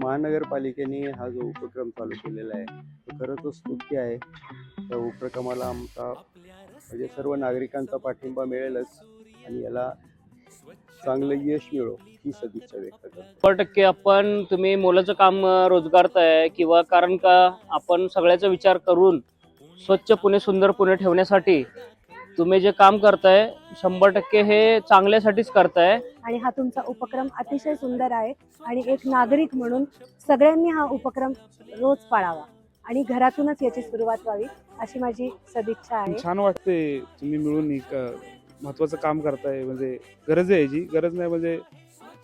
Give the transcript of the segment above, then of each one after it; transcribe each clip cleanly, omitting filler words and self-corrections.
महानगरपालिकेने हा जो उपक्रम चालू केलेला आहे तो खरंच स्तुत्य आहे. त्या उपक्रमाला आमचा म्हणजे सर्व नागरिकांचा पाठिंबा मिळेलच आणि याला चांगलं यश मिळो ही सदिच्छा व्यक्त करतो. 100% आपण तुम्ही मोलाचं काम रोजगारताय किंवा कारण का आपण सगळ्याचा विचार करून स्वच्छ पुणे सुंदर पुणे ठेवण्यासाठी तुम्ही जे काम करताय 100% हे चांगल्यासाठीच करताय. आणि हा तुमचा उपक्रम अतिशय सुंदर आहे आणि एक नागरिक म्हणून सगळ्यांनी हा उपक्रम रोज पाळावा आणि घरातूनच याची सुरुवात व्हावी अशी माझी सदिच्छा आहे. छान वाटते तुम्ही मिळून एक महत्त्वाचं काम करताय. म्हणजे गरज आहे, याची गरज नाही म्हणजे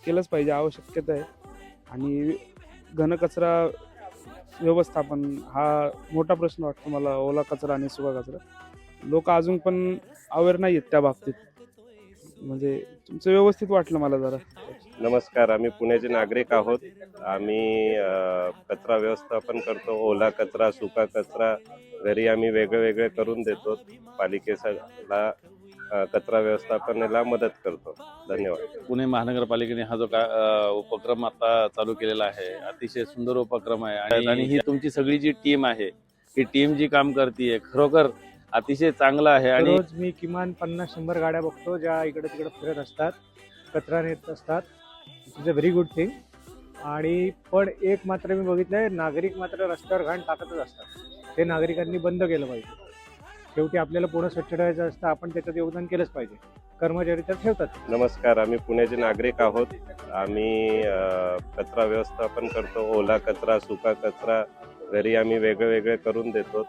केलंच पाहिजे, आवश्यकता आहे. आणि घनकचरा व्यवस्थापन हा मोठा प्रश्न वाटतो मला, ओला कचरा आणि सुका कचरा. लोक अजून पण अवेअर नाही आहेत त्या बाबतीत. म्हणजे तुमचं व्यवस्थित वाटलं मला जरा. नमस्कार, आम्ही पुण्याचे नागरिक आहोत. आम्ही कचरा व्यवस्थापन करतो. ओला कचरा, सुका कचरा घरी आम्ही वेगळे करून देतो. पालिकेला कचरा व्यवस्थापनाला मदत करतो. धन्यवाद. पुणे महानगरपालिकेने हा जो उपक्रम आता चालू केलेला आहे अतिशय सुंदर उपक्रम आहे आणि ही तुमची सगळी जी टीम आहे ही टीम जी काम करते खरोखर अतिशय चांगलं आहे. आणि रोज मी किमान 50-100 गाड्या बघतो ज्या इकडे तिकडे फिरत असतात, कचरा नेत असतात. It's a very good thing. आणि पण एक मात्र मी बघितलंय, नागरिक मात्र रस्त्यावर घाण टाकतच असतात. ते नागरिकांनी बंद केलं पाहिजे. शेवटी आपल्याला पुणे स्वच्छ ठेवायचं असतं, आपण त्याच्यात योगदान केलंच पाहिजे. कर्मचारी तर ठेवतात. नमस्कार, आम्ही पुण्याचे नागरिक आहोत. आम्ही कचरा व्यवस्थापन करतो. ओला कचरा, सुका कचरा घरी आम्ही वेगळे करून देतो.